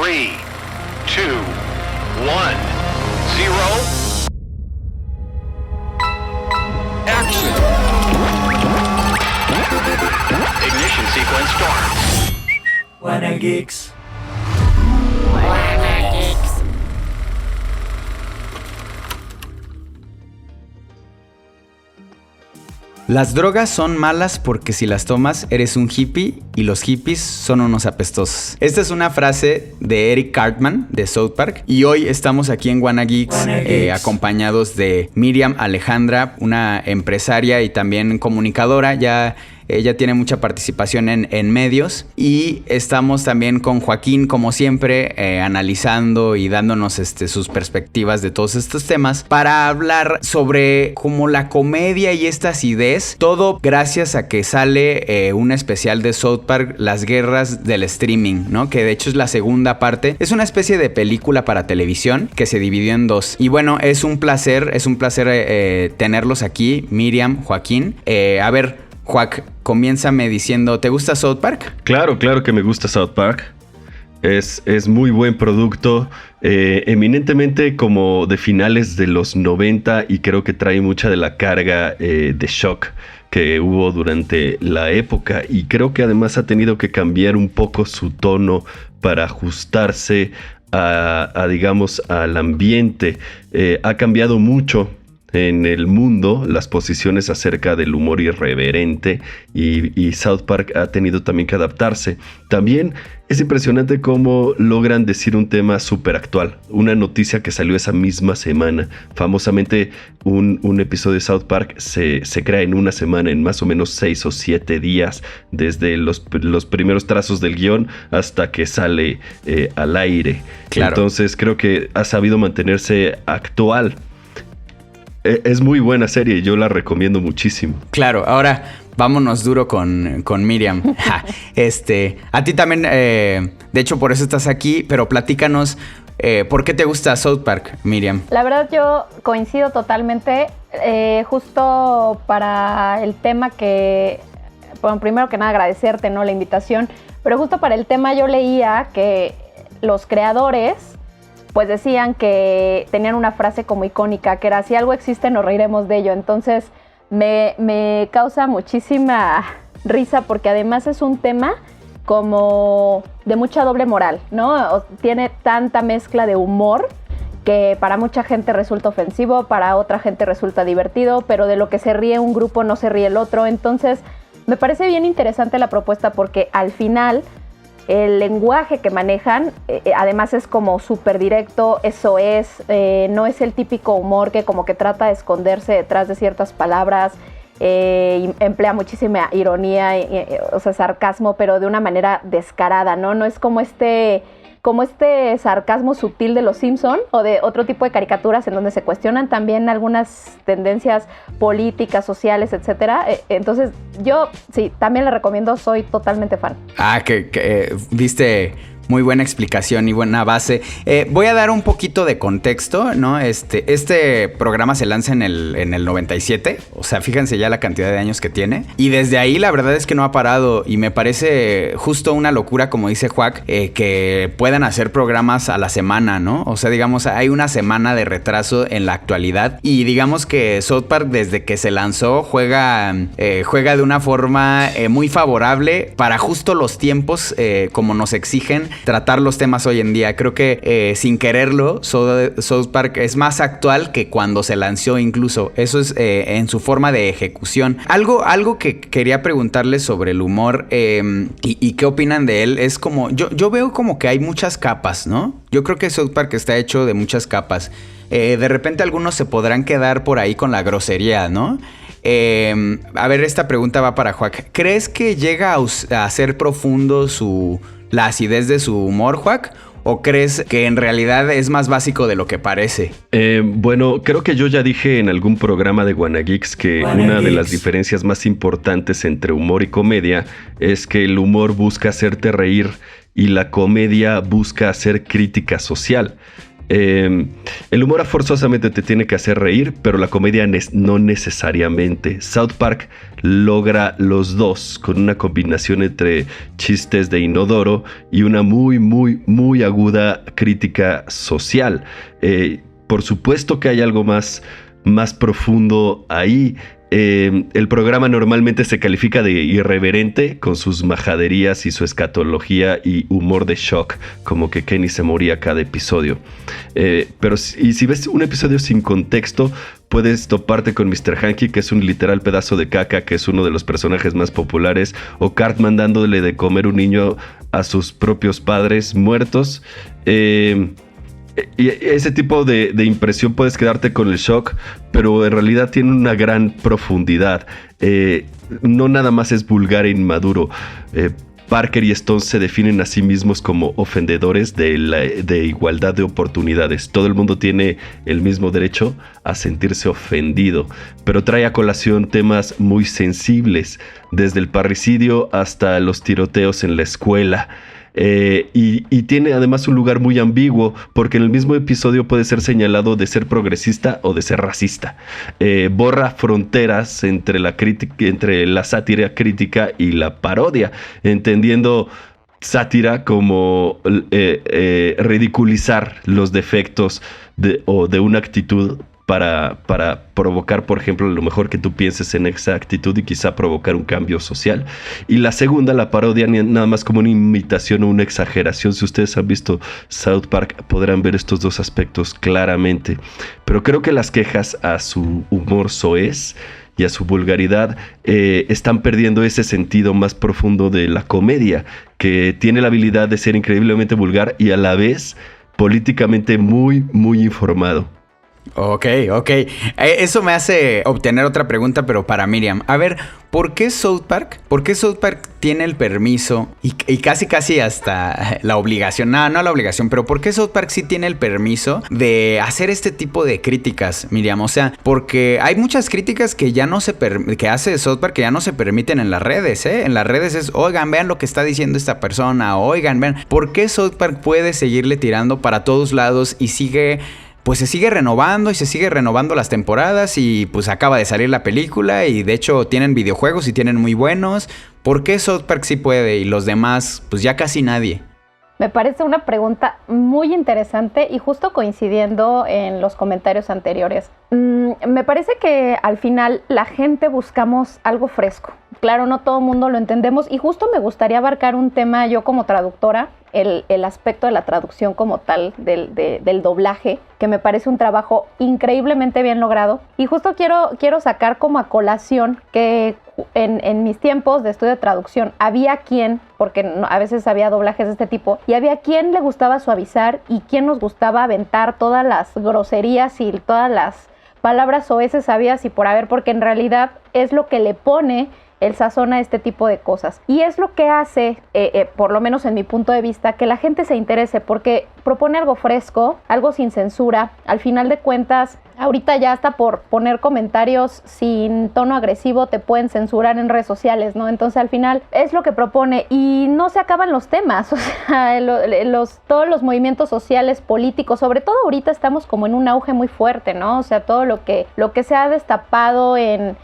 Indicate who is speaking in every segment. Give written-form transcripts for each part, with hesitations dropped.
Speaker 1: 3, 2, 1, 0. Action. Ignition sequence starts.
Speaker 2: Wanna Geeks.
Speaker 3: Las drogas son malas porque si las tomas eres un hippie y los hippies son unos apestosos. Esta es una frase de Eric Cartman de South Park y hoy estamos aquí en Wanna Geeks acompañados de Miriam Alejandra, una empresaria y también comunicadora. Ella tiene mucha participación en medios y estamos también con Joaquín, como siempre, analizando y dándonos sus perspectivas de todos estos temas para hablar sobre como la comedia y esta acidez, todo gracias a que sale un especial de South Park, Las Guerras del Streaming, ¿no? Que de hecho es la segunda parte. Es una especie de película para televisión que se dividió en dos. Y bueno, es un placer tenerlos aquí, Miriam, Joaquín. A ver, Joac, comiénzame diciendo, ¿te gusta South Park?
Speaker 4: Claro que me gusta South Park. Es muy buen producto, eminentemente como de finales de los 90 y creo que trae mucha de la carga de shock que hubo durante la época y creo que además ha tenido que cambiar un poco su tono para ajustarse digamos, al ambiente. Ha cambiado mucho en el mundo las posiciones acerca del humor irreverente y South Park ha tenido también que adaptarse. También es impresionante cómo logran decir un tema súper actual, una noticia que salió esa misma semana. Famosamente un episodio de South Park se crea en una semana, en más o menos 6 o 7 días, desde los primeros trazos del guión hasta que sale al aire. Claro. Entonces creo que ha sabido mantenerse actual. Es muy buena serie, yo la recomiendo muchísimo. Claro, ahora vámonos duro con Miriam. A ti también, de hecho por eso estás aquí, pero platícanos, ¿por qué te gusta South Park, Miriam?
Speaker 5: La verdad yo coincido totalmente, justo para el tema que, bueno, primero que nada agradecerte, ¿no?, la invitación, pero justo para el tema yo leía que los creadores pues decían que tenían una frase como icónica, que era, si algo existe nos reiremos de ello. Entonces me causa muchísima risa porque además es un tema como de mucha doble moral, ¿no? Tiene tanta mezcla de humor que para mucha gente resulta ofensivo, para otra gente resulta divertido, pero de lo que se ríe un grupo no se ríe el otro. Entonces me parece bien interesante la propuesta porque al final el lenguaje que manejan, además es como súper directo, eso es, no es el típico humor que como que trata de esconderse detrás de ciertas palabras, emplea muchísima ironía, o sea, sarcasmo, pero de una manera descarada, ¿no? No es como este sarcasmo sutil de los Simpson o de otro tipo de caricaturas en donde se cuestionan también algunas tendencias políticas, sociales, etcétera. Entonces, yo sí, también le recomiendo, soy totalmente fan.
Speaker 3: Que viste muy buena explicación y buena base. Voy a dar un poquito de contexto, ¿no? Este programa se lanza en el 97, o sea, fíjense ya la cantidad de años que tiene. Y desde ahí la verdad es que no ha parado y me parece justo una locura, como dice Joac, que puedan hacer programas a la semana, ¿no? O sea, digamos, hay una semana de retraso en la actualidad y digamos que South Park desde que se lanzó juega de una forma muy favorable para justo los tiempos como nos exigen tratar los temas hoy en día. Creo que sin quererlo, South Park es más actual que cuando se lanzó incluso. Eso es en su forma de ejecución. Algo que quería preguntarles sobre el humor y qué opinan de él es como... Yo veo como que hay muchas capas, ¿no? Yo creo que South Park está hecho de muchas capas. De repente algunos se podrán quedar por ahí con la grosería, ¿no? A ver, esta pregunta va para Joac. ¿Crees que llega a ser profundo la acidez de su humor, Joac? ¿O crees que en realidad es más básico de lo que parece? Bueno, creo que yo ya dije en algún programa de Wanna Geeks que una de las diferencias más importantes entre humor y comedia es que el humor busca hacerte reír y la comedia busca hacer crítica social.
Speaker 4: El humor forzosamente te tiene que hacer reír, pero la comedia no necesariamente. South Park logra los dos con una combinación entre chistes de inodoro y una muy, muy, muy aguda crítica social. Por supuesto que hay algo más profundo ahí. El programa normalmente se califica de irreverente con sus majaderías y su escatología y humor de shock, como que Kenny se moría cada episodio. Pero si ves un episodio sin contexto, puedes toparte con Mr. Hanky, que es un literal pedazo de caca, que es uno de los personajes más populares, o Cartman dándole de comer un niño a sus propios padres muertos. Y ese tipo de impresión puedes quedarte con el shock, pero en realidad tiene una gran profundidad. No nada más es vulgar e inmaduro. Parker y Stone se definen a sí mismos como ofendedores de igualdad de oportunidades. Todo el mundo tiene el mismo derecho a sentirse ofendido, pero trae a colación temas muy sensibles, desde el parricidio hasta los tiroteos en la escuela. Y tiene además un lugar muy ambiguo, porque en el mismo episodio puede ser señalado de ser progresista o de ser racista. Borra fronteras entre la sátira crítica y la parodia, entendiendo sátira como ridiculizar los defectos de una actitud para provocar, por ejemplo, lo mejor que tú pienses en esa actitud y quizá provocar un cambio social. Y la segunda, la parodia, nada más como una imitación o una exageración. Si ustedes han visto South Park, podrán ver estos dos aspectos claramente. Pero creo que las quejas a su humor soez y a su vulgaridad están perdiendo ese sentido más profundo de la comedia, que tiene la habilidad de ser increíblemente vulgar y a la vez políticamente muy, muy informado.
Speaker 3: Ok. Eso me hace obtener otra pregunta, pero para Miriam. A ver, ¿por qué South Park tiene el permiso y casi hasta la obligación? No la obligación, pero ¿por qué South Park sí tiene el permiso de hacer este tipo de críticas, Miriam? O sea, porque hay muchas críticas que ya no que hace South Park que ya no se permiten en las redes, ¿eh? En las redes es, oigan, vean lo que está diciendo esta persona, oigan, vean. ¿Por qué South Park puede seguirle tirando para todos lados y se sigue renovando y se sigue renovando las temporadas y pues acaba de salir la película y de hecho tienen videojuegos y tienen muy buenos? ¿Por qué South Park sí puede y los demás pues ya casi nadie?
Speaker 5: Me parece una pregunta muy interesante y justo coincidiendo en los comentarios anteriores. Me parece que al final la gente buscamos algo fresco. Claro, no todo el mundo lo entendemos y justo me gustaría abarcar un tema yo como traductora, el aspecto de la traducción como tal, del doblaje, que me parece un trabajo increíblemente bien logrado. Y justo quiero sacar como a colación que en mis tiempos de estudio de traducción había quien, porque a veces había doblajes de este tipo, y había quien le gustaba suavizar y quien nos gustaba aventar todas las groserías y todas las palabras soeces habidas y por haber, porque en realidad es lo que le pone el sazón a este tipo de cosas. Y es lo que hace, por lo menos en mi punto de vista, que la gente se interese, porque propone algo fresco, algo sin censura. Al final de cuentas, ahorita ya hasta por poner comentarios sin tono agresivo te pueden censurar en redes sociales, ¿no? Entonces al final es lo que propone y no se acaban los temas, o sea, todos los movimientos sociales, políticos, sobre todo ahorita estamos como en un auge muy fuerte, ¿no? O sea, todo lo que se ha destapado en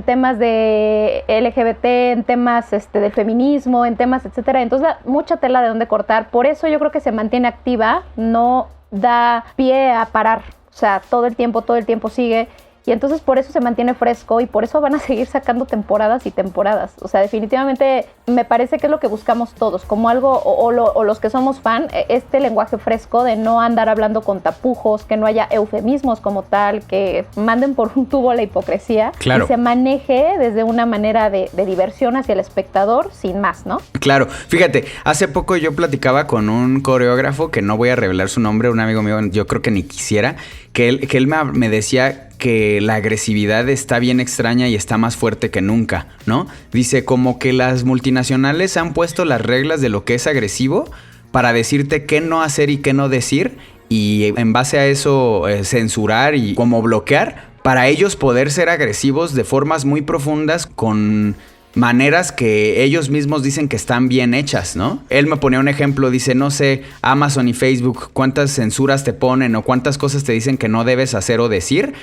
Speaker 5: temas de LGBT, en temas de feminismo, en temas etcétera. Entonces mucha tela de donde cortar. Por eso yo creo que se mantiene activa, no da pie a parar. O sea, todo el tiempo sigue. Y entonces por eso se mantiene fresco y por eso van a seguir sacando temporadas y temporadas. O sea, definitivamente me parece que es lo que buscamos todos, como algo, o los que somos fan, este lenguaje fresco de no andar hablando con tapujos, que no haya eufemismos como tal, que manden por un tubo la hipocresía. Claro. Y se maneje desde una manera de diversión hacia el espectador sin más, ¿no?
Speaker 3: Claro. Fíjate, hace poco yo platicaba con un coreógrafo, que no voy a revelar su nombre, un amigo mío, yo creo que ni quisiera, que él me decía que la agresividad está bien extraña y está más fuerte que nunca, ¿no? Dice como que las multinacionales han puesto las reglas de lo que es agresivo para decirte qué no hacer y qué no decir y en base a eso censurar y como bloquear para ellos poder ser agresivos de formas muy profundas con maneras que ellos mismos dicen que están bien hechas, ¿no? Él me ponía un ejemplo, dice, no sé, Amazon y Facebook, cuántas censuras te ponen o cuántas cosas te dicen que no debes hacer o decir,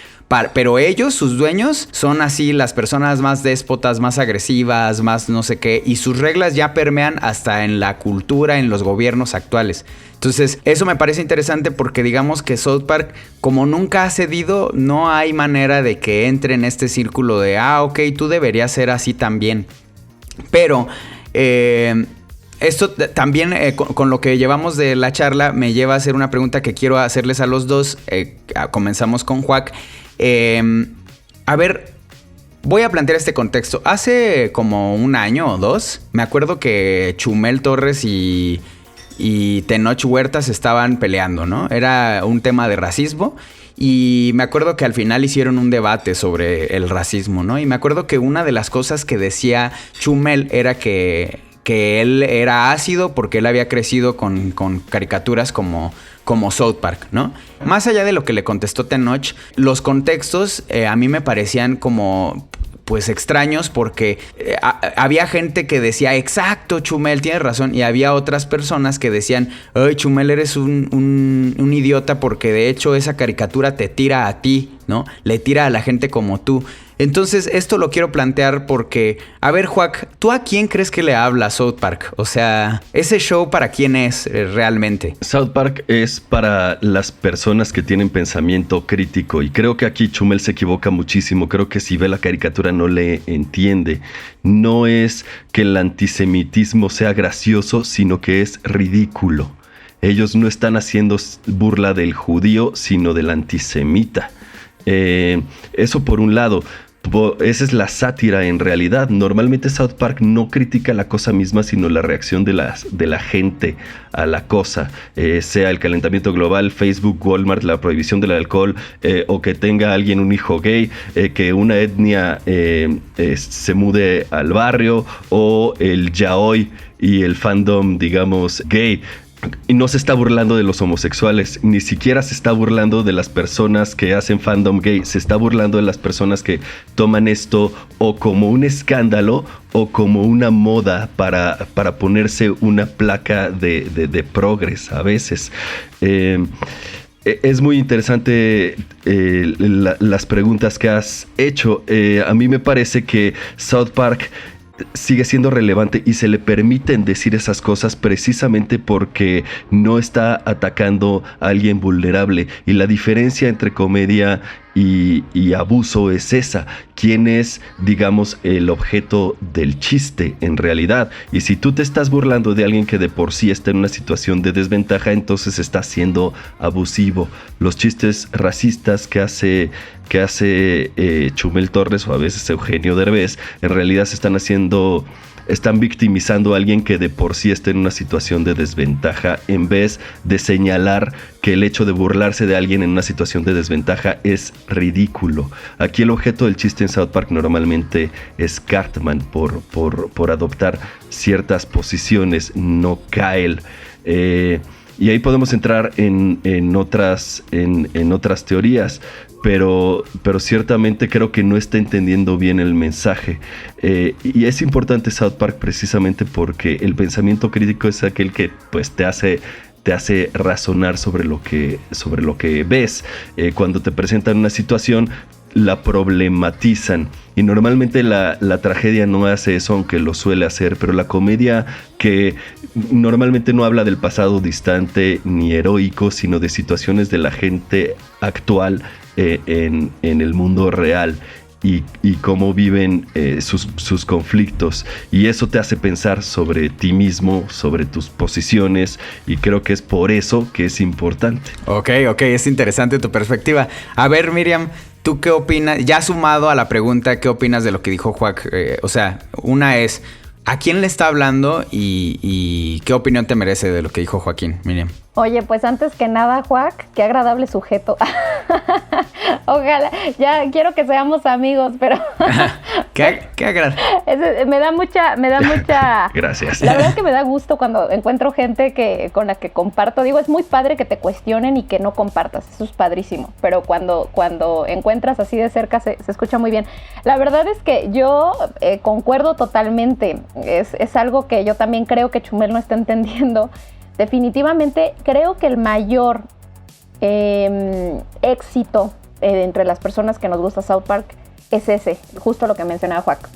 Speaker 3: pero ellos, sus dueños, son así las personas más déspotas, más agresivas, más no sé qué, y sus reglas ya permean hasta en la cultura, en los gobiernos actuales. Entonces, eso me parece interesante porque digamos que South Park, como nunca ha cedido, no hay manera de que entre en este círculo de, ok, tú deberías ser así también. Pero esto también, con lo que llevamos de la charla, me lleva a hacer una pregunta que quiero hacerles a los dos. Comenzamos con Juac. A ver, voy a plantear este contexto. Hace como un año o dos, me acuerdo que Chumel Torres y Tenoch Huertas estaban peleando, ¿no? Era un tema de racismo y me acuerdo que al final hicieron un debate sobre el racismo, ¿no? Y me acuerdo que una de las cosas que decía Chumel era que él era ácido porque él había crecido con caricaturas como South Park, ¿no? Más allá de lo que le contestó Tenoch, los contextos a mí me parecían como pues extraños porque había gente que decía, exacto, Chumel, tienes razón, y había otras personas que decían, ay, Chumel, eres un idiota porque de hecho esa caricatura te tira a ti, ¿no? Le tira a la gente como tú. Entonces, esto lo quiero plantear porque, a ver, Juac, ¿tú a quién crees que le habla South Park? O sea, ¿ese show para quién es realmente?
Speaker 4: South Park es para las personas que tienen pensamiento crítico y creo que aquí Chumel se equivoca muchísimo. Creo que si ve la caricatura no le entiende. No es que el antisemitismo sea gracioso, sino que es ridículo. Ellos no están haciendo burla del judío, sino del antisemita. Eso por un lado. Esa es la sátira en realidad. Normalmente South Park no critica la cosa misma, sino la reacción de la gente a la cosa. Sea el calentamiento global, Facebook, Walmart, la prohibición del alcohol, o que tenga alguien un hijo gay, que una etnia se mude al barrio, o el yaoi y el fandom, digamos, gay. Y no se está burlando de los homosexuales, ni siquiera se está burlando de las personas que hacen fandom gay, se está burlando de las personas que toman esto o como un escándalo o como una moda para ponerse una placa de progres a veces. Es muy interesante las preguntas que has hecho. A mí me parece que South Park sigue siendo relevante y se le permiten decir esas cosas precisamente porque no está atacando a alguien vulnerable. Y la diferencia entre comedia y abuso es esa. ¿Quién es, digamos, el objeto del chiste en realidad? Y si tú te estás burlando de alguien que de por sí está en una situación de desventaja, entonces está siendo abusivo. Los chistes racistas que hace Chumel Torres o a veces Eugenio Derbez, en realidad están victimizando a alguien que de por sí está en una situación de desventaja, en vez de señalar que el hecho de burlarse de alguien en una situación de desventaja es ridículo. Aquí el objeto del chiste en South Park normalmente es Cartman por adoptar ciertas posiciones, no Kyle. Y ahí podemos entrar en otras teorías. Pero ciertamente creo que no está entendiendo bien el mensaje. Y es importante South Park precisamente porque el pensamiento crítico es aquel que pues te hace razonar sobre lo que ves. Cuando te presentan una situación, la problematizan. Y normalmente la tragedia no hace eso, aunque lo suele hacer, pero la comedia, que normalmente no habla del pasado distante ni heroico, sino de situaciones de la gente actual en el mundo real y cómo viven sus conflictos, y eso te hace pensar sobre ti mismo, sobre tus posiciones, y creo que es por eso que es importante.
Speaker 3: Ok, es interesante tu perspectiva. A ver, Miriam, ¿tú qué opinas? Ya sumado a la pregunta, ¿qué opinas de lo que dijo Juac? O sea, una es, ¿a quién le está hablando y qué opinión te merece de lo que dijo Joaquín, Miriam?
Speaker 5: Oye, pues antes que nada, Juac, qué agradable sujeto. Ojalá, ya quiero que seamos amigos, pero
Speaker 3: ¿Qué agrada?
Speaker 5: me da mucha...
Speaker 4: Gracias.
Speaker 5: La verdad es que me da gusto cuando encuentro gente con la que comparto. Digo, es muy padre que te cuestionen y que no compartas, eso es padrísimo, pero cuando encuentras así de cerca se escucha muy bien. La verdad es que yo concuerdo totalmente, es algo que yo también creo que Chumel no está entendiendo. Definitivamente creo que el mayor éxito entre las personas que nos gusta South Park es ese, justo lo que mencionaba Juac.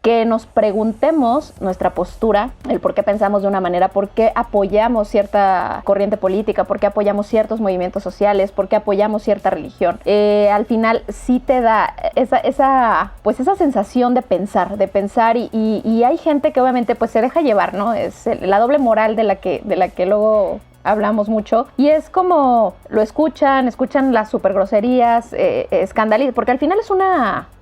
Speaker 5: Que nos preguntemos nuestra postura, el por qué pensamos de una manera, por qué apoyamos cierta corriente política, por qué apoyamos ciertos movimientos sociales, por qué apoyamos cierta religión. Al final sí te da esa sensación de pensar y hay gente que obviamente pues se deja llevar, ¿no? Es la doble moral de la que luego hablamos mucho, y es como lo escuchan las super groserías, escandalizan, porque al final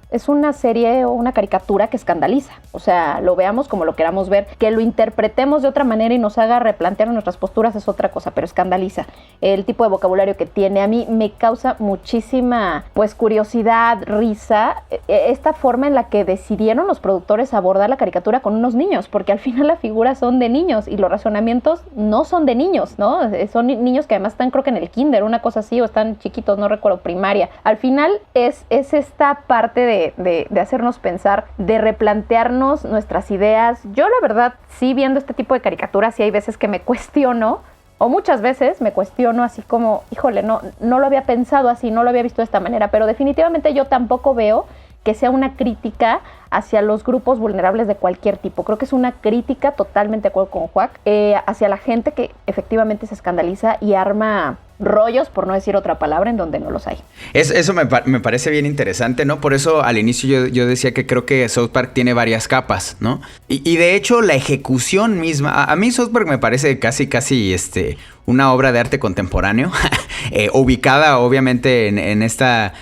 Speaker 5: es una serie o una caricatura que escandaliza. O sea, lo veamos como lo queramos ver, que lo interpretemos de otra manera y nos haga replantear nuestras posturas es otra cosa, pero escandaliza. El tipo de vocabulario que tiene a mí me causa muchísima pues curiosidad, risa, esta forma en la que decidieron los productores abordar la caricatura con unos niños, porque al final las figuras son de niños y los razonamientos no son de niños, ¿no? Son niños que además están, creo que en el kinder, una cosa así, o están chiquitos, no recuerdo, primaria. Al final es esta parte de hacernos pensar, de replantearnos nuestras ideas. Yo la verdad, sí, viendo este tipo de caricaturas, sí hay veces que me cuestiono, o muchas veces me cuestiono así como, híjole, no lo había pensado así, no lo había visto de esta manera, pero definitivamente yo tampoco veo que sea una crítica hacia los grupos vulnerables de cualquier tipo. Creo que es una crítica, totalmente de acuerdo con Juac, hacia la gente que efectivamente se escandaliza y arma rollos, por no decir otra palabra, en donde no los hay.
Speaker 3: Eso me parece bien interesante, ¿no? Por eso al inicio yo decía que creo que South Park tiene varias capas, ¿no? Y de hecho la ejecución misma, a mí South Park me parece casi una obra de arte contemporáneo, ubicada obviamente en esta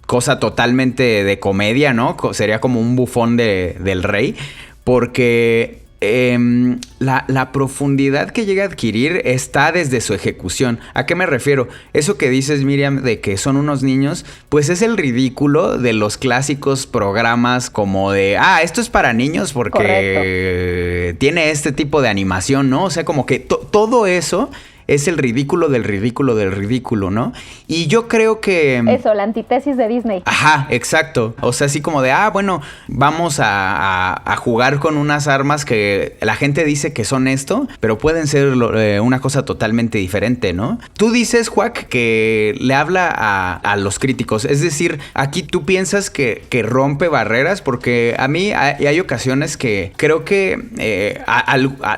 Speaker 3: cosa totalmente de comedia, ¿no? Sería como un bufón del rey, porque la profundidad que llega a adquirir está desde su ejecución. ¿A qué me refiero? Eso que dices, Miriam, de que son unos niños, pues es el ridículo de los clásicos programas como de, esto es para niños porque tiene este tipo de animación, ¿no? O sea, como que todo eso es el ridículo del ridículo del ridículo, ¿no? Y yo creo que...
Speaker 5: Eso, la antítesis de Disney.
Speaker 3: Ajá, exacto. O sea, así como de, bueno, vamos a jugar con unas armas que la gente dice que son esto, pero pueden ser una cosa totalmente diferente, ¿no? Tú dices, Juac, que le habla a los críticos. Es decir, aquí tú piensas que rompe barreras, porque a mí hay ocasiones que creo que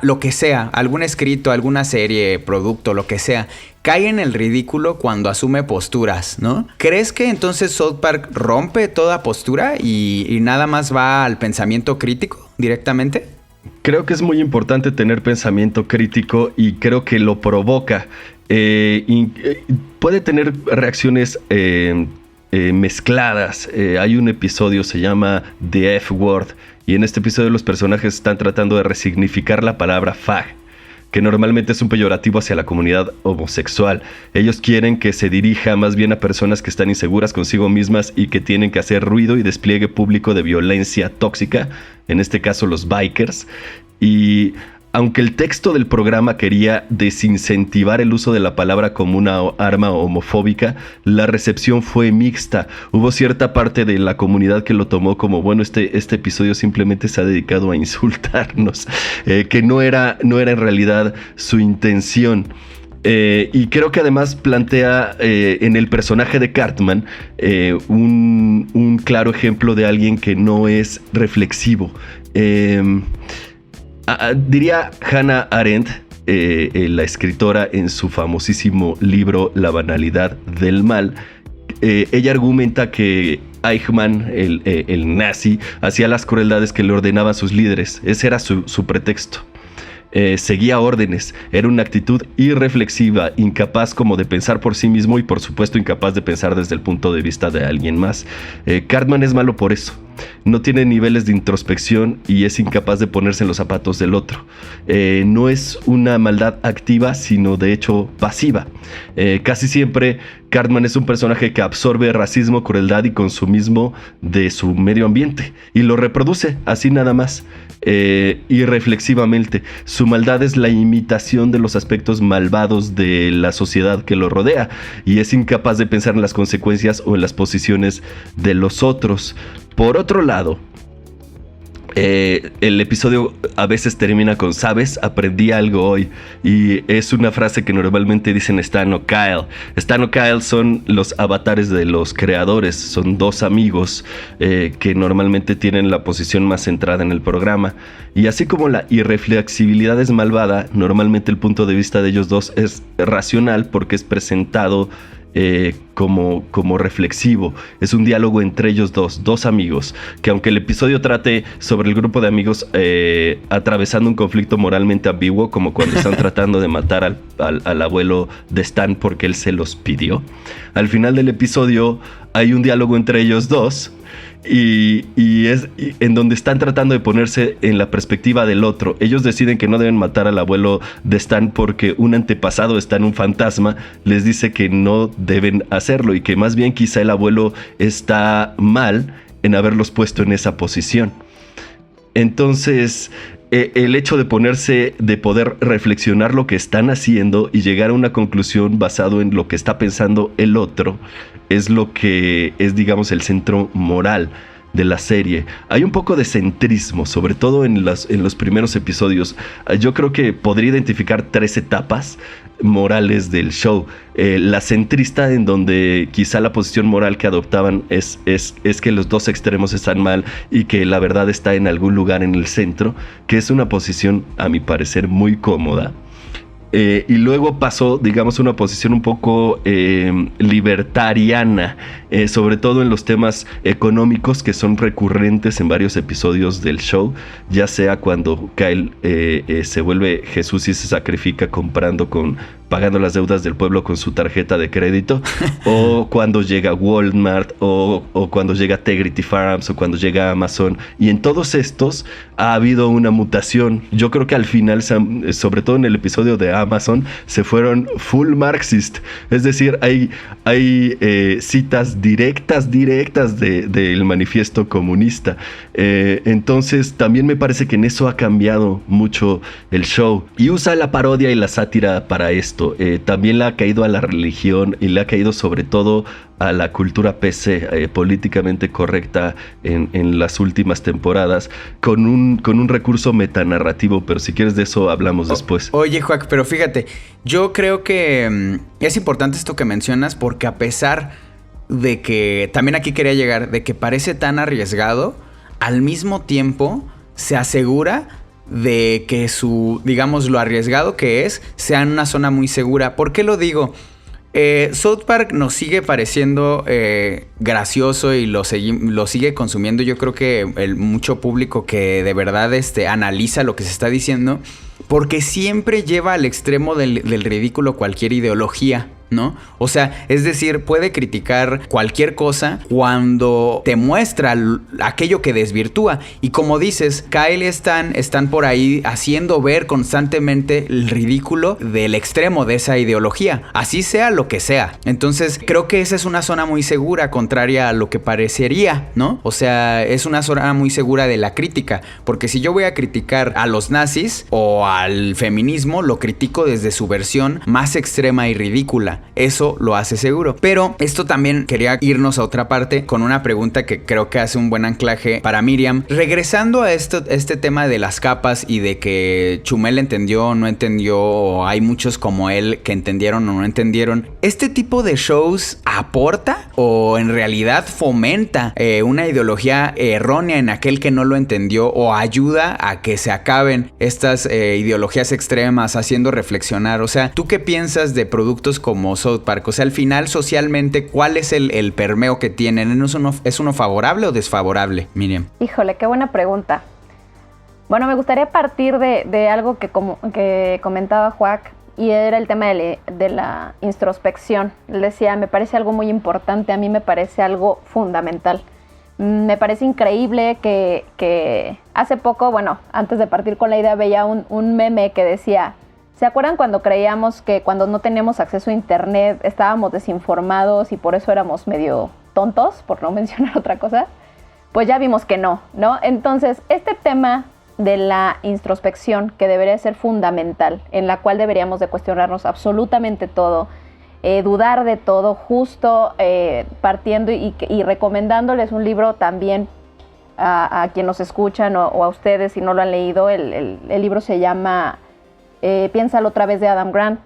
Speaker 3: lo que sea, algún escrito, alguna serie, producto, lo que sea, cae en el ridículo cuando asume posturas, ¿no? ¿Crees que entonces South Park rompe toda postura y nada más va al pensamiento crítico directamente?
Speaker 4: Creo que es muy importante tener pensamiento crítico y creo que lo provoca. Puede tener reacciones mezcladas. Hay un episodio, se llama The F-Word, y en este episodio los personajes están tratando de resignificar la palabra fag, que normalmente es un peyorativo hacia la comunidad homosexual. Ellos quieren que se dirija más bien a personas que están inseguras consigo mismas y que tienen que hacer ruido y despliegue público de violencia tóxica, en este caso los bikers. Y aunque el texto del programa quería desincentivar el uso de la palabra como una arma homofóbica, la recepción fue mixta. Hubo cierta parte de la comunidad que lo tomó como, bueno, este episodio simplemente se ha dedicado a insultarnos, que no era en realidad su intención. Y creo que además plantea en el personaje de Cartman un claro ejemplo de alguien que no es reflexivo. Diría Hannah Arendt, la escritora, en su famosísimo libro La banalidad del mal, ella argumenta que Eichmann, el nazi, hacía las crueldades que le ordenaban a sus líderes. Ese era su pretexto. Seguía órdenes, era una actitud irreflexiva, incapaz como de pensar por sí mismo y por supuesto incapaz de pensar desde el punto de vista de alguien más. Cartman es malo por eso, No tiene niveles de introspección y es incapaz de ponerse en los zapatos del otro. No es una maldad activa, sino de hecho pasiva. Casi siempre Cartman es un personaje que absorbe racismo, crueldad y consumismo de su medio ambiente y lo reproduce así nada más, irreflexivamente. Su maldad es la imitación de los aspectos malvados de la sociedad que lo rodea y es incapaz de pensar en las consecuencias o en las posiciones de los otros. Por otro lado, el episodio a veces termina con ¿sabes? Aprendí algo hoy. Y es una frase que normalmente dicen Stan o Kyle. Stan o Kyle son los avatares de los creadores. Son dos amigos que normalmente tienen la posición más centrada en el programa. Y así como la irreflexibilidad es malvada, normalmente el punto de vista de ellos dos es racional porque es presentado como reflexivo. Es un diálogo entre ellos dos amigos, que aunque el episodio trate sobre el grupo de amigos atravesando un conflicto moralmente ambiguo, como cuando están tratando de matar al abuelo de Stan porque él se los pidió, al final del episodio hay un diálogo entre ellos dos y es en donde están tratando de ponerse en la perspectiva del otro. Ellos deciden que no deben matar al abuelo de Stan porque un antepasado de Stan, un fantasma, les dice que no deben hacerlo y que más bien quizá el abuelo está mal en haberlos puesto en esa posición. Entonces, el hecho de poder reflexionar lo que están haciendo y llegar a una conclusión basado en lo que está pensando el otro, es lo que es, digamos, el centro moral de la serie. Hay un poco de centrismo, sobre todo en los primeros episodios. Yo creo que podría identificar 3 etapas morales del show. La centrista, en donde quizá la posición moral que adoptaban es que los dos extremos están mal y que la verdad está en algún lugar en el centro, que es una posición, a mi parecer, muy cómoda. Y luego pasó, digamos, a una posición un poco libertariana, sobre todo en los temas económicos que son recurrentes en varios episodios del show, ya sea cuando Kyle se vuelve Jesús y se sacrifica pagando las deudas del pueblo con su tarjeta de crédito, o cuando llega Walmart, o cuando llega Integrity Farms, o cuando llega Amazon. Y en todos estos ha habido una mutación. Yo creo que al final, sobre todo en el episodio de Amazon, se fueron full Marxist. Es decir, hay citas directas del manifiesto comunista. Entonces también me parece que en eso ha cambiado mucho el show. Y usa la parodia y la sátira para esto. También le ha caído a la religión y le ha caído sobre todo a la cultura PC, políticamente correcta en las últimas temporadas, con un recurso metanarrativo, pero si quieres de eso hablamos después.
Speaker 3: Oye, Joaquín, pero fíjate, yo creo que es importante esto que mencionas, porque a pesar de que, también aquí quería llegar, de que parece tan arriesgado, al mismo tiempo se asegura de que digamos, lo arriesgado que es, sea en una zona muy segura. ¿Por qué lo digo? South Park nos sigue pareciendo gracioso y lo sigue consumiendo. Yo creo que mucho público que de verdad analiza lo que se está diciendo, porque siempre lleva al extremo del ridículo cualquier ideología, ¿no? O sea, es decir, puede criticar cualquier cosa cuando te muestra aquello que desvirtúa. Y como dices, Kyle y Stan están por ahí haciendo ver constantemente el ridículo del extremo de esa ideología, así sea lo que sea. Entonces, creo que esa es una zona muy segura, contraria a lo que parecería, ¿no? O sea, es una zona muy segura de la crítica, porque si yo voy a criticar a los nazis o al feminismo, lo critico desde su versión más extrema y ridícula. Eso lo hace seguro. Pero esto también quería irnos a otra parte con una pregunta que creo que hace un buen anclaje para Miriam. Regresando a este tema de las capas y de que Chumel entendió o no entendió, o hay muchos como él que entendieron o no entendieron, ¿este tipo de shows aporta o en realidad fomenta una ideología errónea en aquel que no lo entendió, o ayuda a que se acaben estas ideologías extremas, haciendo reflexionar? O sea, ¿tú qué piensas de productos como South Park? O sea, al final, socialmente, ¿cuál es el permeo que tienen? ¿Es uno favorable o desfavorable, Miriam?
Speaker 5: Híjole, qué buena pregunta. Bueno, me gustaría partir de algo que comentaba Joac, y era el tema de la introspección. Él decía, me parece algo muy importante, a mí me parece algo fundamental. Me parece increíble que hace poco, bueno, antes de partir con la idea, veía un meme que decía, ¿se acuerdan cuando creíamos que cuando no teníamos acceso a internet estábamos desinformados y por eso éramos medio tontos, por no mencionar otra cosa? Pues ya vimos que no, ¿no? Entonces, este tema de la introspección, que debería ser fundamental, en la cual deberíamos de cuestionarnos absolutamente todo, dudar de todo, justo partiendo y recomendándoles un libro también a quien nos escuchan o a ustedes si no lo han leído. El libro se llama Piénsalo otra vez, de Adam Grant.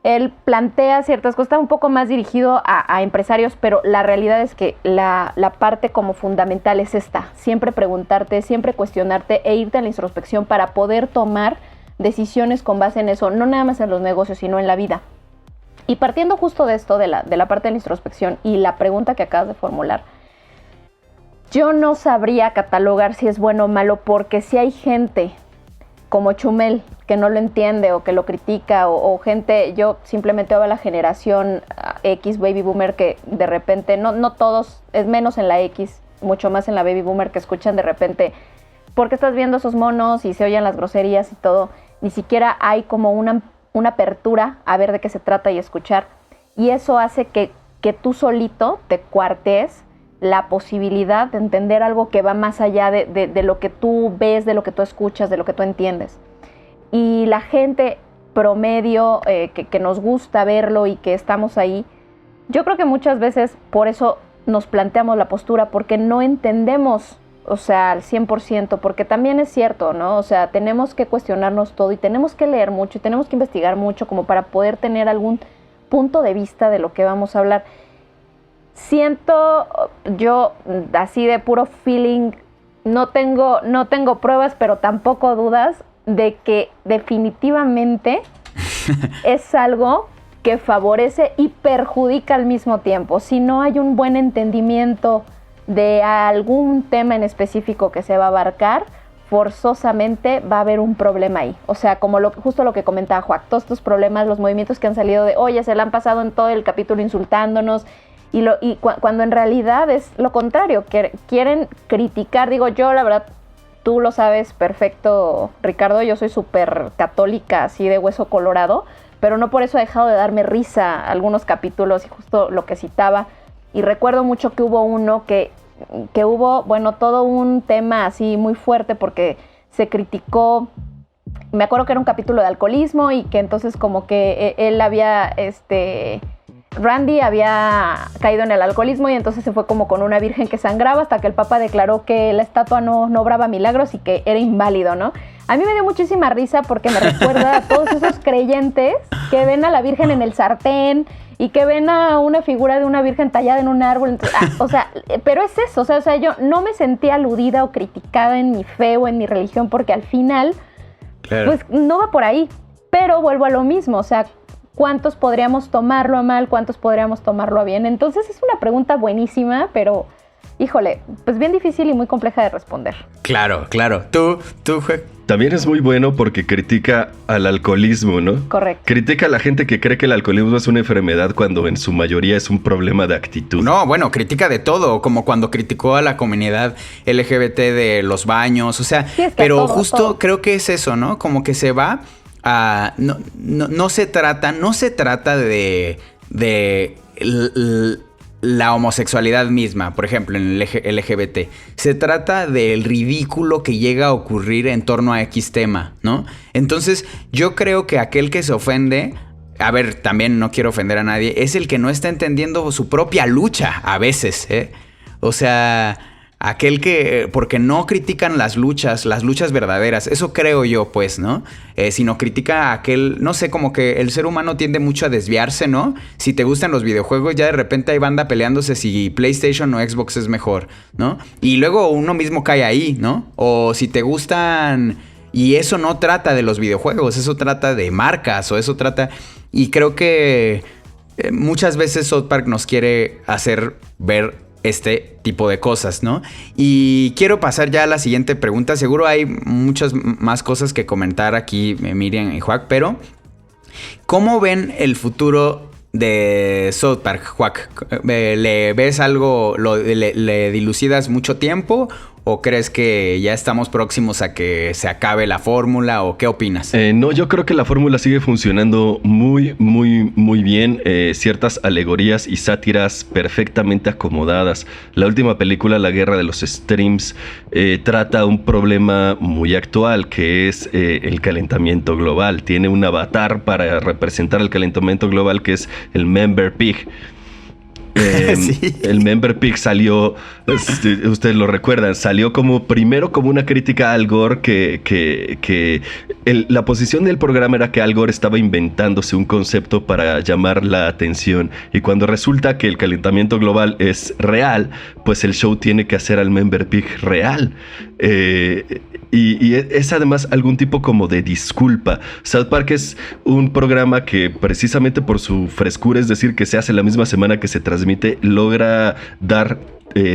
Speaker 5: Él plantea ciertas cosas, está un poco más dirigido a empresarios, pero la realidad es que la parte como fundamental es esta: siempre preguntarte, siempre cuestionarte e irte a la introspección para poder tomar decisiones con base en eso, no nada más en los negocios, sino en la vida. Y partiendo justo de esto, de la parte de la introspección y la pregunta que acabas de formular, yo no sabría catalogar si es bueno o malo, porque si hay gente como Chumel que no lo entiende o que lo critica, o gente, yo simplemente veo a la generación X, baby boomer, que de repente, no todos, es menos en la X, mucho más en la baby boomer, que escuchan de repente, ¿por qué estás viendo esos monos? Y se oyen las groserías y todo. Ni siquiera hay como una apertura a ver de qué se trata y escuchar. Y eso hace que tú solito te cuartees la posibilidad de entender algo que va más allá de lo que tú ves, de lo que tú escuchas, de lo que tú entiendes. Y la gente promedio que nos gusta verlo y que estamos ahí, yo creo que muchas veces por eso nos planteamos la postura, porque no entendemos, o sea, al 100%, porque también es cierto, ¿no? O sea, tenemos que cuestionarnos todo y tenemos que leer mucho y tenemos que investigar mucho como para poder tener algún punto de vista de lo que vamos a hablar. Siento yo, así de puro feeling, no tengo pruebas, pero tampoco dudas de que definitivamente es algo que favorece y perjudica al mismo tiempo. Si no hay un buen entendimiento de algún tema en específico que se va a abarcar, forzosamente va a haber un problema ahí. O sea, como justo lo que comentaba Juan, todos estos problemas, los movimientos que han salido de, oye, se la han pasado en todo el capítulo insultándonos, cuando en realidad es lo contrario, que quieren criticar. Digo, yo la verdad, tú lo sabes perfecto, Ricardo, yo soy súper católica, así de hueso colorado, pero no por eso ha dejado de darme risa algunos capítulos y justo lo que citaba. Y recuerdo mucho que hubo uno que hubo, bueno, todo un tema así muy fuerte porque se criticó. Me acuerdo que era un capítulo de alcoholismo y que entonces como que él había, Randy había caído en el alcoholismo y entonces se fue como con una virgen que sangraba hasta que el Papa declaró que la estatua no obraba milagros y que era inválido, ¿no? A mí me dio muchísima risa porque me recuerda a todos esos creyentes que ven a la virgen en el sartén y que ven a una figura de una virgen tallada en un árbol. Entonces, o sea, pero es eso, o sea, yo no me sentí aludida o criticada en mi fe o en mi religión, porque al final, claro, pues no va por ahí. Pero vuelvo a lo mismo, o sea, ¿cuántos podríamos tomarlo a mal? ¿Cuántos podríamos tomarlo a bien? Entonces es una pregunta buenísima, pero, híjole, pues bien difícil y muy compleja de responder.
Speaker 3: Claro, claro. Tú,
Speaker 4: También es muy bueno porque critica al alcoholismo, ¿no?
Speaker 5: Correcto.
Speaker 4: Critica a la gente que cree que el alcoholismo es una enfermedad cuando en su mayoría es un problema de actitud.
Speaker 3: No, bueno, critica de todo, como cuando criticó a la comunidad LGBT de los baños, o sea, sí, es que pero todo, justo todo. Creo que es eso, ¿no? Como que se va a... No se trata de la homosexualidad misma, por ejemplo, en el LGBT. Se trata del ridículo que llega a ocurrir en torno a X tema, ¿no? Entonces, yo creo que aquel que se ofende, a ver, también no quiero ofender a nadie, es el que no está entendiendo su propia lucha a veces, ¿eh? O sea, aquel que, porque no critican las luchas verdaderas, eso creo yo, pues, ¿no? Sino critica a aquel, no sé, como que el ser humano tiende mucho a desviarse, ¿no? Si te gustan los videojuegos, ya de repente hay banda peleándose si PlayStation o Xbox es mejor, ¿no? Y luego uno mismo cae ahí, ¿no? O si te gustan... Y eso no trata de los videojuegos, eso trata de marcas, o eso trata... Y creo que muchas veces South Park nos quiere hacer ver este tipo de cosas, ¿no? Y quiero pasar ya a la siguiente pregunta. Seguro hay muchas más cosas que comentar aquí, Miriam y Juac, pero ¿cómo ven el futuro de South Park, Juac? ¿Le ves algo, le dilucidas mucho tiempo o crees que ya estamos próximos a que se acabe la fórmula o qué opinas?
Speaker 4: No, yo creo que la fórmula sigue funcionando muy, muy, muy bien. Ciertas alegorías y sátiras perfectamente acomodadas. La última película, La Guerra de los Streams, trata un problema muy actual que es el calentamiento global. Tiene un avatar para representar el calentamiento global que es el Member Pig.
Speaker 3: Sí.
Speaker 4: El Member Pig salió, ustedes lo recuerdan, salió primero como una crítica a Al Gore la posición del programa era que Al Gore estaba inventándose un concepto para llamar la atención, y cuando resulta que el calentamiento global es real, pues el show tiene que hacer al Member Pig real. Y es además algún tipo como de disculpa. South Park es un programa que precisamente por su frescura, es decir, que se hace la misma semana que se transmite, logra dar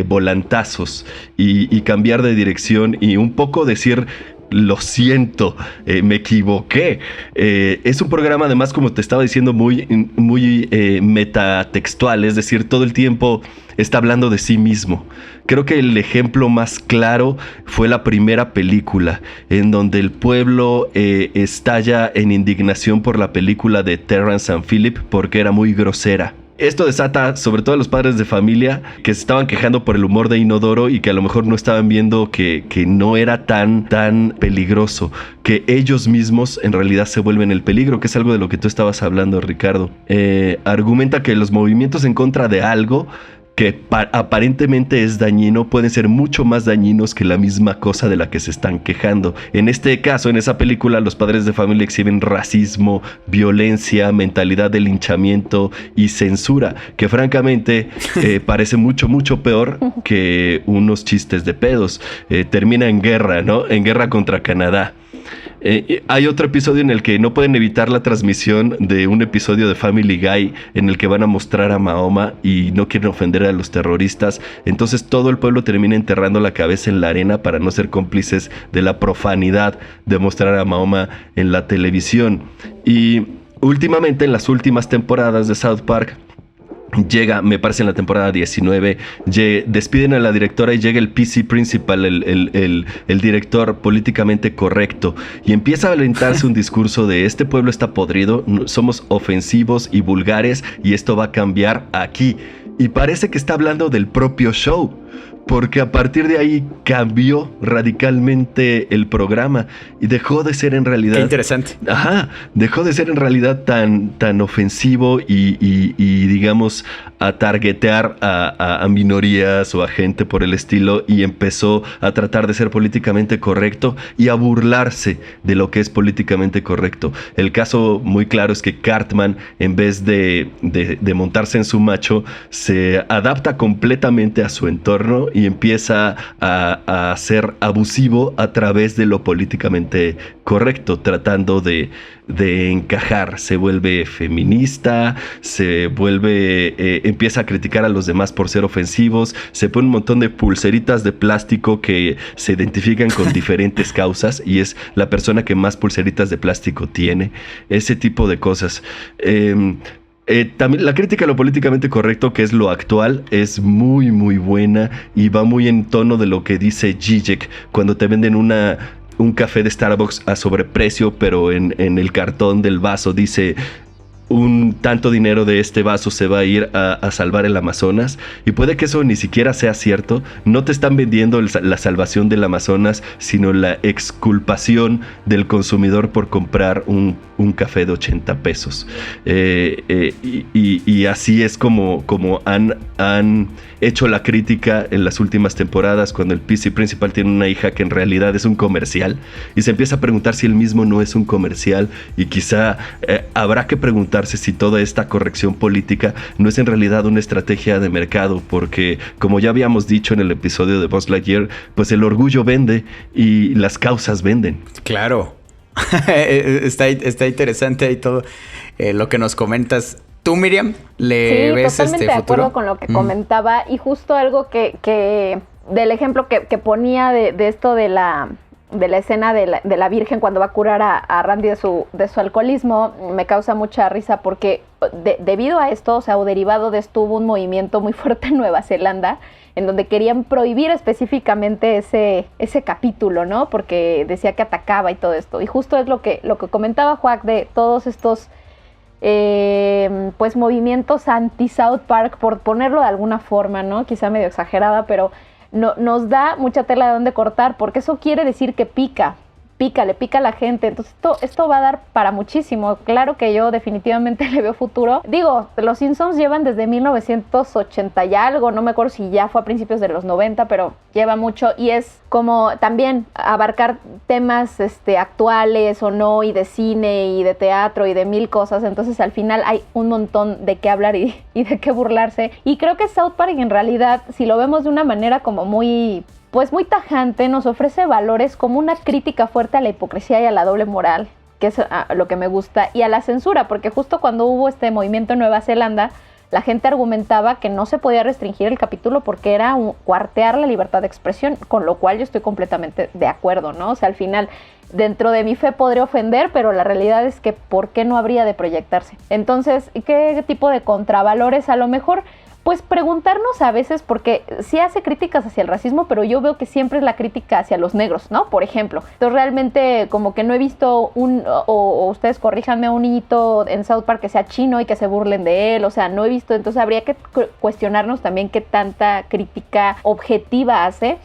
Speaker 4: volantazos y cambiar de dirección y un poco decir: lo siento, me equivoqué. Es un programa además, como te estaba diciendo, muy metatextual, es decir, todo el tiempo está hablando de sí mismo. Creo que el ejemplo más claro fue la primera película, en donde el pueblo estalla en indignación por la película de Terrance and Phillip porque era muy grosera. Esto desata sobre todo a los padres de familia que se estaban quejando por el humor de Inodoro y que a lo mejor no estaban viendo que no era tan peligroso, que ellos mismos en realidad se vuelven el peligro, que es algo de lo que tú estabas hablando, Ricardo. Argumenta que los movimientos en contra de algo que aparentemente es dañino pueden ser mucho más dañinos que la misma cosa de la que se están quejando. En este caso, en esa película, los padres de familia exhiben racismo, violencia, mentalidad de linchamiento y censura, que francamente parece mucho, mucho peor que unos chistes de pedos. Termina en guerra, ¿no? En guerra contra Canadá. Hay otro episodio en el que no pueden evitar la transmisión de un episodio de Family Guy en el que van a mostrar a Mahoma y no quieren ofender a los terroristas. Entonces todo el pueblo termina enterrando la cabeza en la arena para no ser cómplices de la profanidad de mostrar a Mahoma en la televisión. Y últimamente, en las últimas temporadas de South Park, llega, me parece en la temporada 19, despiden a la directora y llega el PC Principal, el director políticamente correcto, y empieza a alentarse un discurso de: este pueblo está podrido, somos ofensivos y vulgares y esto va a cambiar aquí. Y parece que está hablando del propio show, porque a partir de ahí cambió radicalmente el programa y dejó de ser en realidad...
Speaker 3: Qué interesante.
Speaker 4: Ajá, dejó de ser en realidad tan ofensivo y digamos, a targetear a minorías o a gente por el estilo, y empezó a tratar de ser políticamente correcto y a burlarse de lo que es políticamente correcto. El caso muy claro es que Cartman, en vez de montarse en su macho, se adapta completamente a su entorno y empieza a ser abusivo a través de lo políticamente correcto, tratando de encajar. Se vuelve feminista, empieza a criticar a los demás por ser ofensivos, se pone un montón de pulseritas de plástico que se identifican con diferentes causas y es la persona que más pulseritas de plástico tiene, ese tipo de cosas. También la crítica a lo políticamente correcto, que es lo actual, es muy muy buena y va muy en tono de lo que dice Zizek cuando te venden un café de Starbucks a sobreprecio, pero en el cartón del vaso dice: un tanto dinero de este vaso se va a ir a salvar el Amazonas, y puede que eso ni siquiera sea cierto. No te están vendiendo la salvación del Amazonas, sino la exculpación del consumidor por comprar un café de 80 pesos. Y así es como han hecho la crítica en las últimas temporadas, cuando el PC Principal tiene una hija que en realidad es un comercial y se empieza a preguntar si él mismo no es un comercial, y quizá habrá que preguntarse si toda esta corrección política no es en realidad una estrategia de mercado, porque como ya habíamos dicho en el episodio de Buzz Lightyear, pues el orgullo vende y las causas venden.
Speaker 3: Claro. Está interesante ahí todo lo que nos comentas. ¿Tú, Miriam, le ves
Speaker 5: totalmente
Speaker 3: futuro?
Speaker 5: De acuerdo con lo que comentaba, y justo algo que del ejemplo que ponía de esto de la de la escena de la Virgen cuando va a curar a Randy de su alcoholismo, me causa mucha risa porque debido a esto, o sea, o derivado de esto, hubo un movimiento muy fuerte en Nueva Zelanda en donde querían prohibir específicamente ese capítulo, ¿no? Porque decía que atacaba y todo esto. Y justo es lo que comentaba Juac de todos estos pues movimientos anti-South Park, por ponerlo de alguna forma, ¿no? Quizá medio exagerada, pero nos da mucha tela de dónde cortar, porque eso quiere decir que le pica a la gente. Entonces esto va a dar para muchísimo. Claro que yo definitivamente le veo futuro. Digo, los Simpsons llevan desde 1980 y algo, no me acuerdo si ya fue a principios de los 90, pero lleva mucho y es como también abarcar temas actuales o no, y de cine y de teatro y de mil cosas. Entonces al final hay un montón de qué hablar y de qué burlarse. Y creo que South Park en realidad, si lo vemos de una manera como muy tajante, nos ofrece valores como una crítica fuerte a la hipocresía y a la doble moral, que es lo que me gusta, y a la censura, porque justo cuando hubo este movimiento en Nueva Zelanda, la gente argumentaba que no se podía restringir el capítulo porque era cuartear la libertad de expresión, con lo cual yo estoy completamente de acuerdo, ¿no? O sea, al final, dentro de mi fe podría ofender, pero la realidad es que ¿por qué no habría de proyectarse? Entonces, ¿qué tipo de contravalores? A lo mejor pues preguntarnos a veces, porque sí hace críticas hacia el racismo, pero yo veo que siempre es la crítica hacia los negros, ¿no? Por ejemplo. Entonces realmente como que no he visto o ustedes corríjanme, a un niñito en South Park que sea chino y que se burlen de él, o sea, no he visto. Entonces habría que cuestionarnos también qué tanta crítica objetiva hace.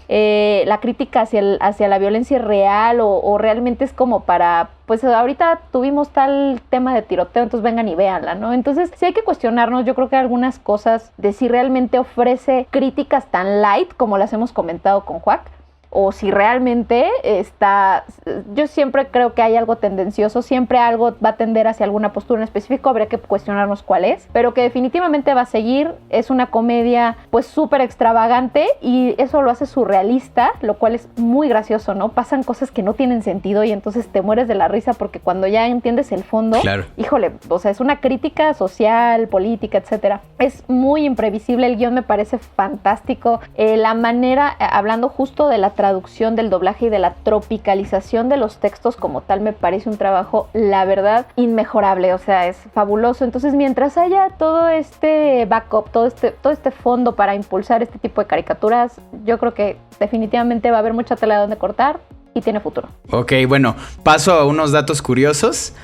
Speaker 5: La crítica hacia la violencia real o realmente es como para... Pues ahorita tuvimos tal tema de tiroteo, entonces vengan y véanla, ¿no? Entonces sí hay que cuestionarnos, yo creo que algunas cosas de si realmente ofrece críticas tan light como las hemos comentado con Juac, o si realmente está... Yo siempre creo que hay algo tendencioso, siempre algo va a tender hacia alguna postura en específico, habría que cuestionarnos cuál es, pero que definitivamente va a seguir. Es una comedia pues súper extravagante y eso lo hace surrealista, lo cual es muy gracioso, ¿no? Pasan cosas que no tienen sentido y entonces te mueres de la risa porque cuando ya entiendes el fondo,
Speaker 3: claro,
Speaker 5: híjole, o sea, es una crítica social, política, etcétera. Es muy imprevisible, el guión me parece fantástico. La manera, hablando justo de la traducción, del doblaje y de la tropicalización de los textos como tal, me parece un trabajo, la verdad, inmejorable, o sea, es fabuloso. Entonces, mientras haya todo este backup, todo este fondo para impulsar este tipo de caricaturas, yo creo que definitivamente va a haber mucha tela de donde cortar y tiene futuro.
Speaker 3: Ok, bueno, paso a unos datos curiosos.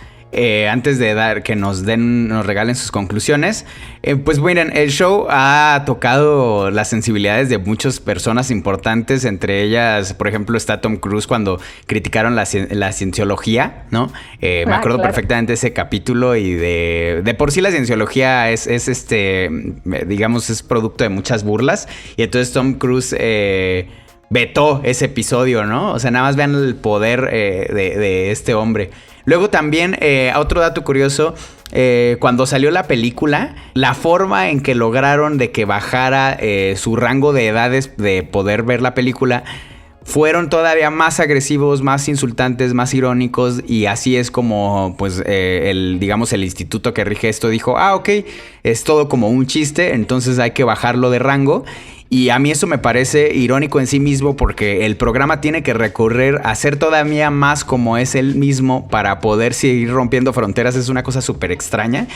Speaker 3: Antes de que nos regalen sus conclusiones, pues miren, el show ha tocado las sensibilidades de muchas personas importantes, entre ellas, por ejemplo, está Tom Cruise cuando criticaron la cienciología, ¿no? Me acuerdo perfectamente de ese capítulo y de por sí la cienciología es digamos, es producto de muchas burlas, y entonces Tom Cruise vetó ese episodio, ¿no? O sea, nada más vean el poder de este hombre. Luego también, otro dato curioso, cuando salió la película, la forma en que lograron de que bajara su rango de edades de poder ver la película, fueron todavía más agresivos, más insultantes, más irónicos, y así es como, pues, el instituto que rige esto dijo, ok, es todo como un chiste, entonces hay que bajarlo de rango. Y a mí eso me parece irónico en sí mismo porque el programa tiene que recurrir a ser todavía más como es él mismo para poder seguir rompiendo fronteras. Es una cosa súper extraña.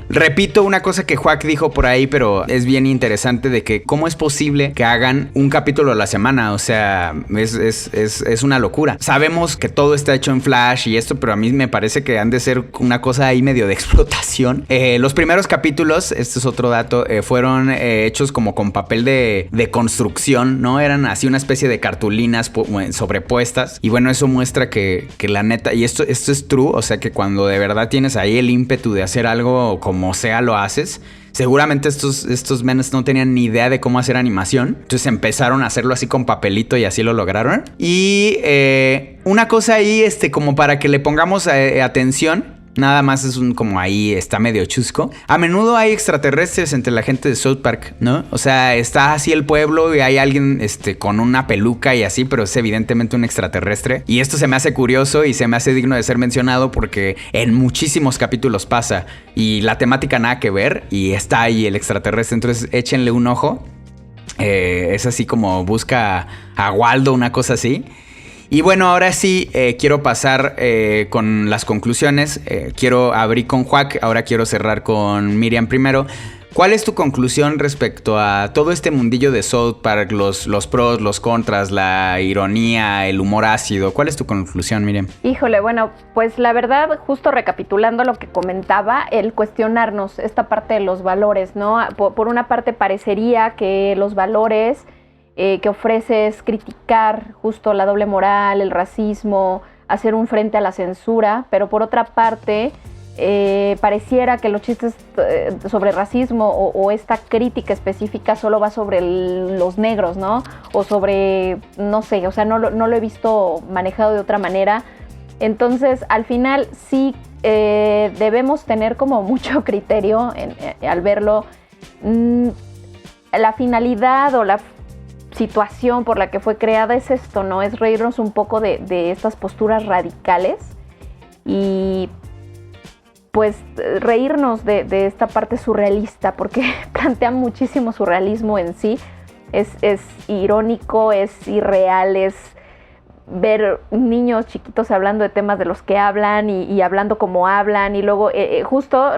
Speaker 3: Repito una cosa que Juac dijo por ahí, pero es bien interesante, de que cómo es posible que hagan un capítulo a la semana. O sea, es una locura. Sabemos que todo está hecho en Flash y esto, pero a mí me parece que han de ser una cosa ahí medio de explotación. Los primeros capítulos, este es otro dato, fueron hechos como con papel de construcción, ¿no? Eran así una especie de cartulinas sobrepuestas. Y bueno, eso muestra que la neta, y esto es true, o sea que cuando de verdad tienes ahí el ímpetu de hacer algo como sea, lo haces. Seguramente estos menes no tenían ni idea de cómo hacer animación. Entonces empezaron a hacerlo así con papelito y así lo lograron. Y una cosa ahí, como para que le pongamos atención. Nada más es como ahí está medio chusco. A menudo hay extraterrestres entre la gente de South Park, ¿no? O sea, está así el pueblo y hay alguien con una peluca y así, pero es evidentemente un extraterrestre. Y esto se me hace curioso y se me hace digno de ser mencionado porque en muchísimos capítulos pasa y la temática nada que ver y está ahí el extraterrestre. Entonces échenle un ojo. Es así como busca a Waldo, una cosa así. Y bueno, ahora sí quiero pasar con las conclusiones. Quiero abrir con Juac, ahora quiero cerrar con Miriam primero. ¿Cuál es tu conclusión respecto a todo este mundillo de South Park, los pros, los contras, la ironía, el humor ácido? ¿Cuál es tu conclusión, Miriam?
Speaker 5: Híjole, bueno, pues la verdad, justo recapitulando lo que comentaba, el cuestionarnos esta parte de los valores, ¿no? Por una parte parecería que los valores que ofrece es criticar justo la doble moral, el racismo, hacer un frente a la censura, pero por otra parte pareciera que los chistes sobre racismo o esta crítica específica solo va sobre los negros, ¿no? O sobre, no sé, o sea, no lo he visto manejado de otra manera. Entonces, al final sí debemos tener como mucho criterio al verlo. La finalidad o la situación por la que fue creada es esto, ¿no? Es reírnos un poco de estas posturas radicales y pues reírnos de esta parte surrealista, porque plantea muchísimo surrealismo en sí. Es irónico, es irreal, es ver niños chiquitos hablando de temas de los que hablan y hablando como hablan. Y luego, justo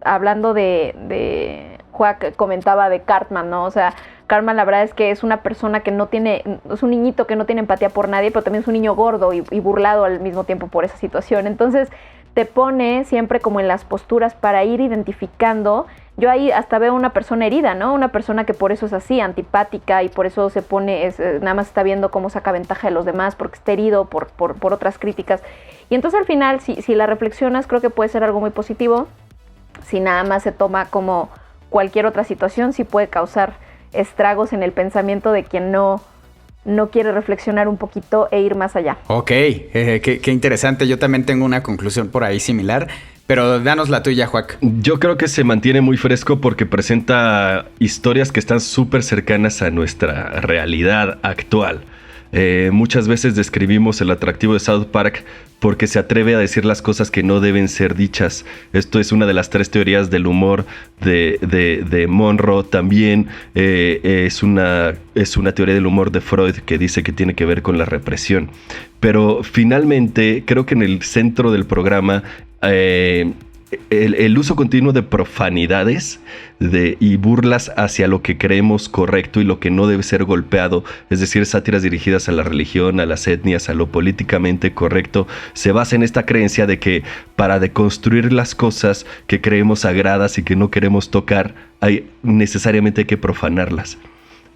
Speaker 5: hablando de Juac comentaba de Cartman, ¿no? O sea, Cartman la verdad es que es una persona que no tiene, es un niñito que no tiene empatía por nadie, pero también es un niño gordo y burlado al mismo tiempo por esa situación. Entonces te pone siempre como en las posturas para ir identificando. Yo ahí hasta veo una persona herida, ¿no? Una persona que por eso es así, antipática, y por eso se pone, nada más está viendo cómo saca ventaja de los demás, porque está herido por otras críticas. Y entonces al final, si la reflexionas, creo que puede ser algo muy positivo. Si nada más se toma como cualquier otra situación, sí puede causar estragos en el pensamiento de quien no quiere reflexionar un poquito e ir más allá.
Speaker 3: Ok, qué interesante. Yo también tengo una conclusión por ahí similar, pero danos la tuya, Juac.
Speaker 4: Yo creo que se mantiene muy fresco porque presenta historias que están súper cercanas a nuestra realidad actual. Muchas veces describimos el atractivo de South Park porque se atreve a decir las cosas que no deben ser dichas. Esto es una de las 3 teorías del humor de Monroe. También es una teoría del humor de Freud que dice que tiene que ver con la represión. Pero finalmente creo que en el centro del programa el uso continuo de profanidades y burlas hacia lo que creemos correcto y lo que no debe ser golpeado, es decir, sátiras dirigidas a la religión, a las etnias, a lo políticamente correcto, se basa en esta creencia de que para deconstruir las cosas que creemos sagradas y que no queremos tocar, necesariamente hay que profanarlas.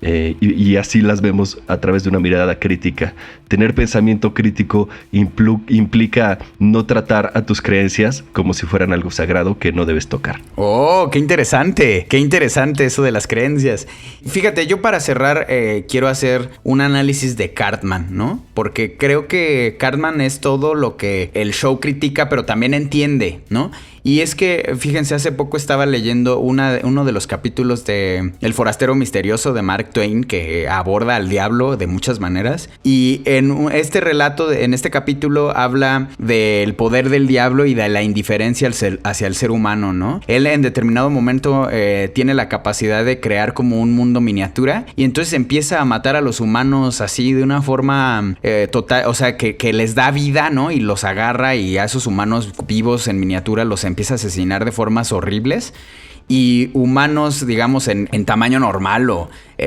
Speaker 4: Y así las vemos a través de una mirada crítica. Tener pensamiento crítico implica no tratar a tus creencias como si fueran algo sagrado que no debes tocar.
Speaker 3: Oh, qué interesante eso de las creencias. Fíjate, yo para cerrar quiero hacer un análisis de Cartman, ¿no? Porque creo que Cartman es todo lo que el show critica, pero también entiende, ¿no? Y es que, fíjense, hace poco estaba leyendo uno de los capítulos de El forastero misterioso de Mark Twain, que aborda al diablo de muchas maneras. Y en este relato, en este capítulo, habla del poder del diablo y de la indiferencia hacia el ser humano, ¿no? Él en determinado momento tiene la capacidad de crear como un mundo miniatura y entonces empieza a matar a los humanos así de una forma total, o sea, que les da vida, ¿no? Y los agarra y a esos humanos vivos en miniatura los empieza a asesinar de formas horribles. Y humanos, digamos, en tamaño normal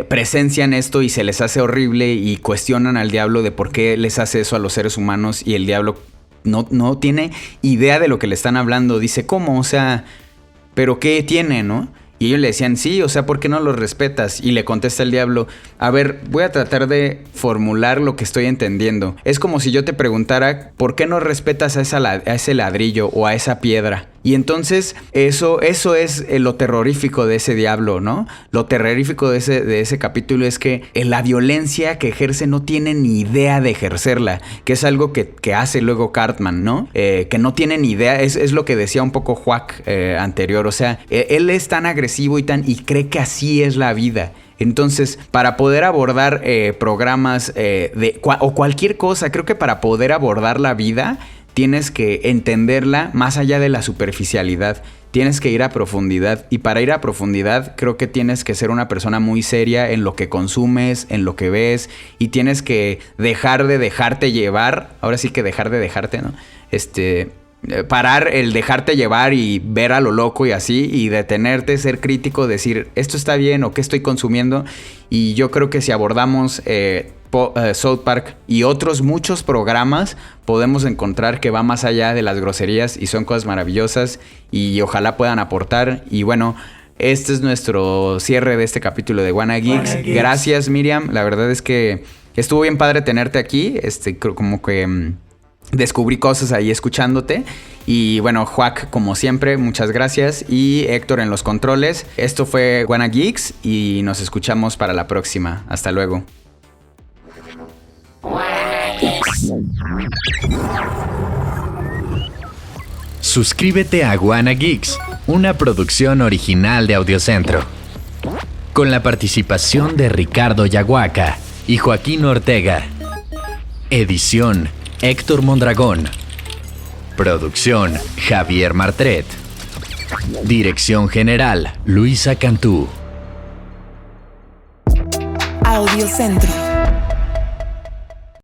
Speaker 3: presencian esto y se les hace horrible y cuestionan al diablo de por qué les hace eso a los seres humanos, y el diablo no tiene idea de lo que le están hablando. Dice, ¿cómo? O sea, ¿pero qué tiene, no? Y ellos le decían, sí, o sea, ¿por qué no los respetas? Y le contesta el diablo, a ver, voy a tratar de formular lo que estoy entendiendo. Es como si yo te preguntara, ¿por qué no respetas a ese ladrillo o a esa piedra? Y entonces eso es lo terrorífico de ese diablo, ¿no? Lo terrorífico de ese capítulo es que la violencia que ejerce no tiene ni idea de ejercerla, que es algo que hace luego Cartman, ¿no? Que no tiene ni idea, es lo que decía un poco Juac anterior, o sea, él es tan agresivo y cree que así es la vida. Entonces, para poder abordar programas o cualquier cosa, creo que para poder abordar la vida tienes que entenderla más allá de la superficialidad. tienes que ir a profundidad. Y para ir a profundidad creo que tienes que ser una persona muy seria en lo que consumes, en lo que ves. Y tienes que dejar de dejarte llevar. Ahora sí que dejar de dejarte, ¿no? Parar el dejarte llevar y ver a lo loco y así, y detenerte, ser crítico, decir esto está bien o qué estoy consumiendo. Y yo creo que si abordamos South Park y otros muchos programas, podemos encontrar que va más allá de las groserías y son cosas maravillosas y ojalá puedan aportar. Y bueno, este es nuestro cierre de este capítulo de Wanna Geeks. Gracias, Miriam, la verdad es que estuvo bien padre tenerte aquí, como que descubrí cosas ahí escuchándote. Y bueno, Juac, como siempre, muchas gracias. Y Héctor en los controles. Esto fue Wanna Geeks y nos escuchamos para la próxima. Hasta luego.
Speaker 6: Suscríbete a Wanna Geeks, una producción original de Audiocentro. Con la participación de Ricardo Yaguaca y Joaquín Ortega. Edición Héctor Mondragón. Producción Javier Martret. Dirección general Luisa Cantú.
Speaker 7: Audiocentro.